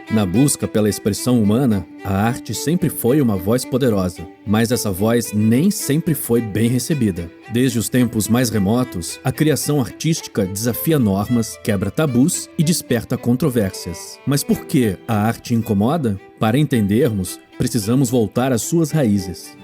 Na busca pela expressão humana, a arte sempre foi uma voz poderosa, mas essa voz nem sempre foi bem recebida. Desde os tempos mais remotos, a criação artística desafia normas, quebra tabus e desperta controvérsias. Mas por que a arte incomoda? Para entendermos, precisamos voltar às suas raízes.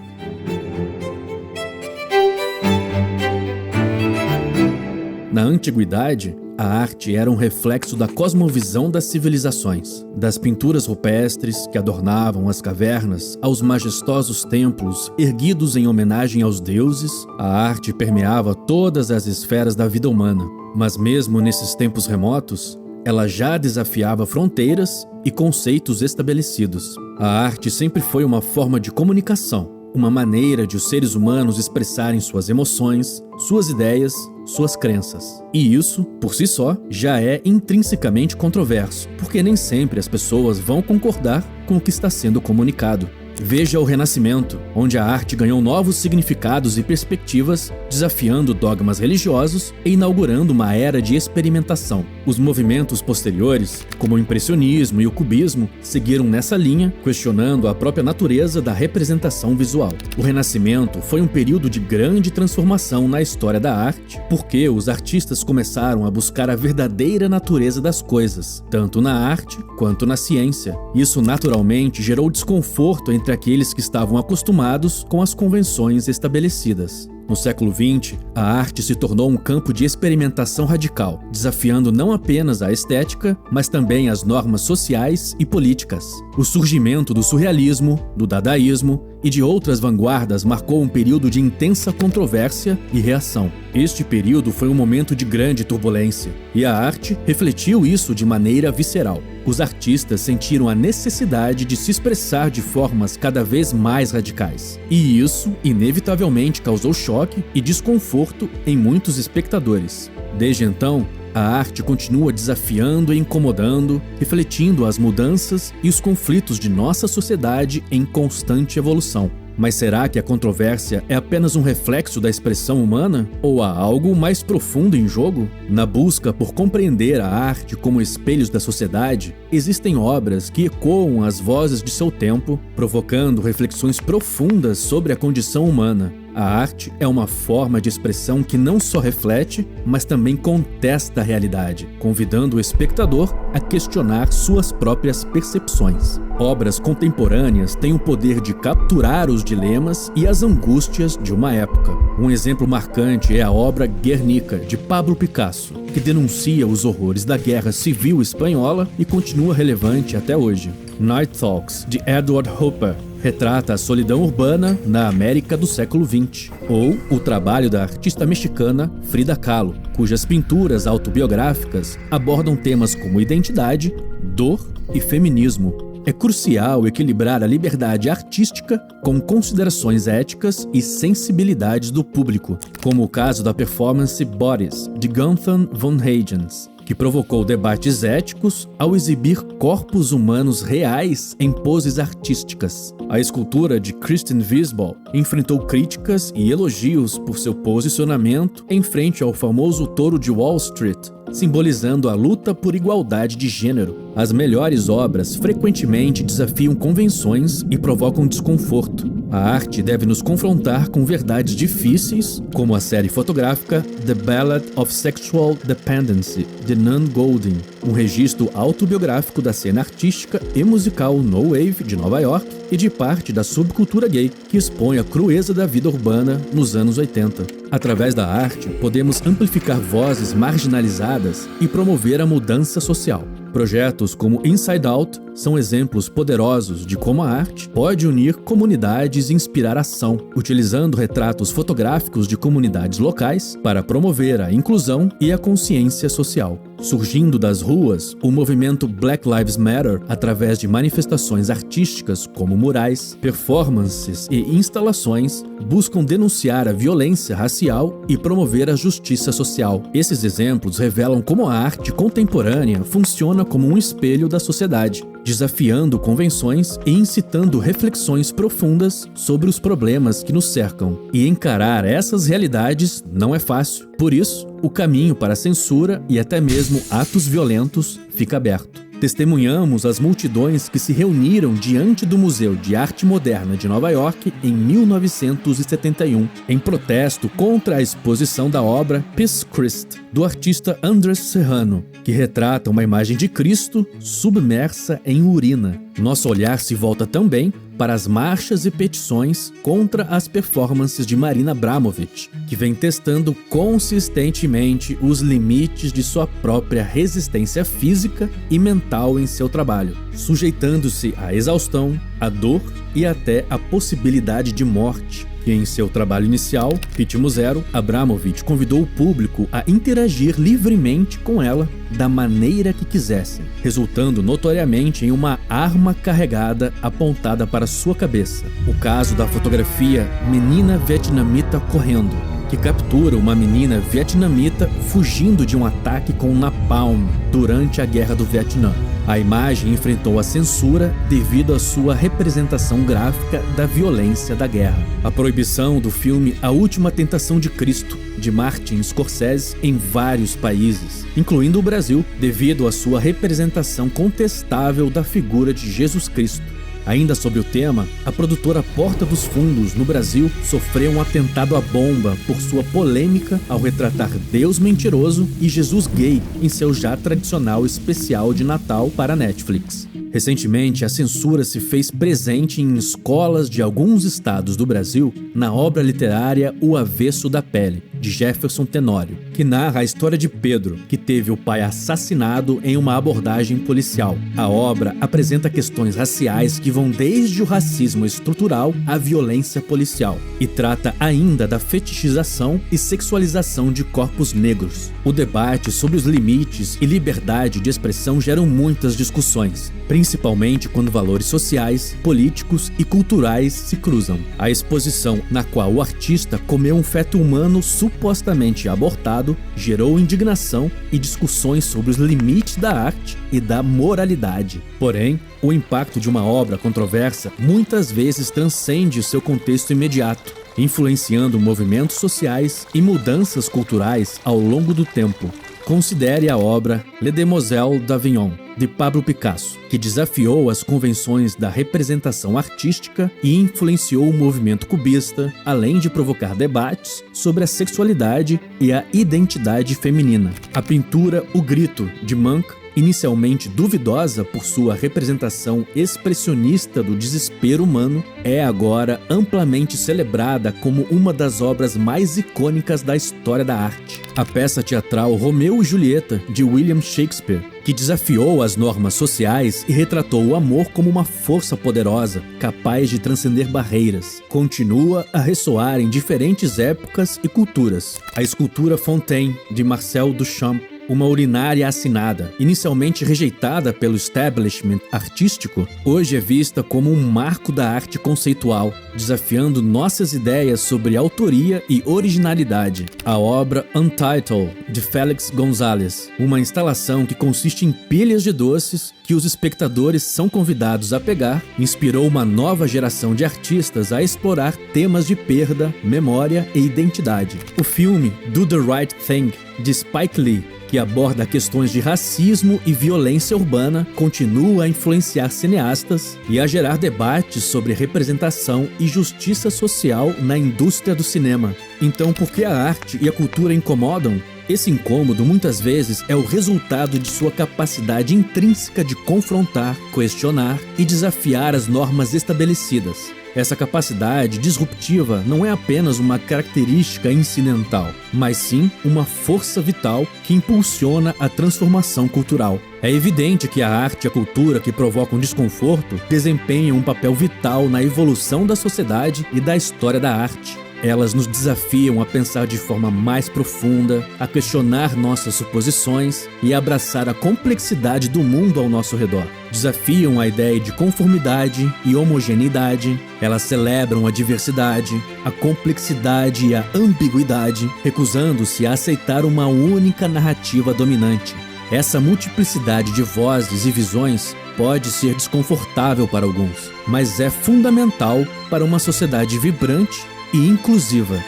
Na antiguidade, a arte era um reflexo da cosmovisão das civilizações. Das pinturas rupestres que adornavam as cavernas aos majestosos templos erguidos em homenagem aos deuses, a arte permeava todas as esferas da vida humana. Mas mesmo nesses tempos remotos, ela já desafiava fronteiras e conceitos estabelecidos. A arte sempre foi uma forma de comunicação, uma maneira de os seres humanos expressarem suas emoções, suas ideias, suas crenças. E isso, por si só, já é intrinsecamente controverso, porque nem sempre as pessoas vão concordar com o que está sendo comunicado. Veja o Renascimento, onde a arte ganhou novos significados e perspectivas, desafiando dogmas religiosos e inaugurando uma era de experimentação. Os movimentos posteriores, como o impressionismo e o cubismo, seguiram nessa linha, questionando a própria natureza da representação visual. O Renascimento foi um período de grande transformação na história da arte, porque os artistas começaram a buscar a verdadeira natureza das coisas, tanto na arte quanto na ciência. Isso naturalmente gerou desconforto entre aqueles que estavam acostumados com as convenções estabelecidas. No século XX, a arte se tornou um campo de experimentação radical, desafiando não apenas a estética, mas também as normas sociais e políticas. O surgimento do surrealismo, do dadaísmo e de outras vanguardas marcou um período de intensa controvérsia e reação. Este período foi um momento de grande turbulência, e a arte refletiu isso de maneira visceral. Os artistas sentiram a necessidade de se expressar de formas cada vez mais radicais. E isso, inevitavelmente, causou choque e desconforto em muitos espectadores. Desde então, a arte continua desafiando e incomodando, refletindo as mudanças e os conflitos de nossa sociedade em constante evolução. Mas será que a controvérsia é apenas um reflexo da expressão humana? Ou há algo mais profundo em jogo? Na busca por compreender a arte como espelhos da sociedade, existem obras que ecoam as vozes de seu tempo, provocando reflexões profundas sobre a condição humana. A arte é uma forma de expressão que não só reflete, mas também contesta a realidade, convidando o espectador a questionar suas próprias percepções. Obras contemporâneas têm o poder de capturar os dilemas e as angústias de uma época. Um exemplo marcante é a obra Guernica, de Pablo Picasso, que denuncia os horrores da Guerra Civil Espanhola e continua relevante até hoje. Night Talks, de Edward Hopper, retrata a solidão urbana na América do século XX. Ou o trabalho da artista mexicana Frida Kahlo, cujas pinturas autobiográficas abordam temas como identidade, dor e feminismo. É crucial equilibrar a liberdade artística com considerações éticas e sensibilidades do público, como o caso da performance Bodies, de Gunther von Hagens, que provocou debates éticos ao exibir corpos humanos reais em poses artísticas. A escultura de Christian Wiesball enfrentou críticas e elogios por seu posicionamento em frente ao famoso touro de Wall Street, simbolizando a luta por igualdade de gênero. As melhores obras frequentemente desafiam convenções e provocam desconforto. A arte deve nos confrontar com verdades difíceis, como a série fotográfica The Ballad of Sexual Dependency, de Nan Goldin, um registro autobiográfico da cena artística e musical no wave de Nova York e de parte da subcultura gay, que expõe a crueza da vida urbana nos anos 80. Através da arte, podemos amplificar vozes marginalizadas e promover a mudança social. Projetos como Inside Out são exemplos poderosos de como a arte pode unir comunidades e inspirar ação, utilizando retratos fotográficos de comunidades locais para promover a inclusão e a consciência social. Surgindo das ruas, o movimento Black Lives Matter, através de manifestações artísticas como murais, performances e instalações, buscam denunciar a violência racial e promover a justiça social. Esses exemplos revelam como a arte contemporânea funciona como um espelho da sociedade, desafiando convenções e incitando reflexões profundas sobre os problemas que nos cercam. E encarar essas realidades não é fácil. Por isso, o caminho para a censura e até mesmo atos violentos fica aberto. Testemunhamos as multidões que se reuniram diante do Museu de Arte Moderna de Nova York em 1971, em protesto contra a exposição da obra Peace Christ, do artista Andrés Serrano, que retrata uma imagem de Cristo submersa em urina. Nosso olhar se volta também para as marchas e petições contra as performances de Marina Abramović, que vem testando consistentemente os limites de sua própria resistência física e mental em seu trabalho, sujeitando-se à exaustão, à dor e até à possibilidade de morte. E em seu trabalho inicial, Ritmo Zero, Abramović convidou o público a interagir livremente com ela da maneira que quisessem, resultando notoriamente em uma arma carregada apontada para sua cabeça. O caso da fotografia Menina Vietnamita Correndo, que captura uma menina vietnamita fugindo de um ataque com napalm durante a Guerra do Vietnã. A imagem enfrentou a censura devido à sua representação gráfica da violência da guerra. A proibição do filme A Última Tentação de Cristo, de Martin Scorsese, em vários países, incluindo o Brasil, devido à sua representação contestável da figura de Jesus Cristo. Ainda sobre o tema, a produtora Porta dos Fundos, no Brasil, sofreu um atentado à bomba por sua polêmica ao retratar Deus mentiroso e Jesus gay em seu já tradicional especial de Natal para a Netflix. Recentemente, a censura se fez presente em escolas de alguns estados do Brasil na obra literária O Avesso da Pele, de Jefferson Tenório, que narra a história de Pedro, que teve o pai assassinado em uma abordagem policial. A obra apresenta questões raciais que vão desde o racismo estrutural à violência policial e trata ainda da fetichização e sexualização de corpos negros. O debate sobre os limites e liberdade de expressão geram muitas discussões, principalmente quando valores sociais, políticos e culturais se cruzam. A exposição, na qual o artista comeu um feto humano supostamente abortado, gerou indignação e discussões sobre os limites da arte e da moralidade. Porém, o impacto de uma obra controversa muitas vezes transcende o seu contexto imediato, influenciando movimentos sociais e mudanças culturais ao longo do tempo. Considere a obra Les Demoiselles d'Avignon, de Pablo Picasso, que desafiou as convenções da representação artística e influenciou o movimento cubista, além de provocar debates sobre a sexualidade e a identidade feminina. A pintura O Grito, de Munch, inicialmente duvidosa por sua representação expressionista do desespero humano, é agora amplamente celebrada como uma das obras mais icônicas da história da arte. A peça teatral Romeu e Julieta, de William Shakespeare, que desafiou as normas sociais e retratou o amor como uma força poderosa, capaz de transcender barreiras, continua a ressoar em diferentes épocas e culturas. A escultura Fontaine, de Marcel Duchamp, uma urinária assinada, inicialmente rejeitada pelo establishment artístico, hoje é vista como um marco da arte conceitual, desafiando nossas ideias sobre autoria e originalidade. A obra Untitled, de Félix González, uma instalação que consiste em pilhas de doces que os espectadores são convidados a pegar, inspirou uma nova geração de artistas a explorar temas de perda, memória e identidade. O filme Do the Right Thing, de Spike Lee, que aborda questões de racismo e violência urbana, continua a influenciar cineastas e a gerar debates sobre representação e justiça social na indústria do cinema. Então, por que a arte e a cultura incomodam? Esse incômodo muitas vezes é o resultado de sua capacidade intrínseca de confrontar, questionar e desafiar as normas estabelecidas. Essa capacidade disruptiva não é apenas uma característica incidental, mas sim uma força vital que impulsiona a transformação cultural. É evidente que a arte e a cultura que provocam desconforto desempenham um papel vital na evolução da sociedade e da história da arte. Elas nos desafiam a pensar de forma mais profunda, a questionar nossas suposições e a abraçar a complexidade do mundo ao nosso redor. Desafiam a ideia de conformidade e homogeneidade. Elas celebram a diversidade, a complexidade e a ambiguidade, recusando-se a aceitar uma única narrativa dominante. Essa multiplicidade de vozes e visões pode ser desconfortável para alguns, mas é fundamental para uma sociedade vibrante e inclusiva.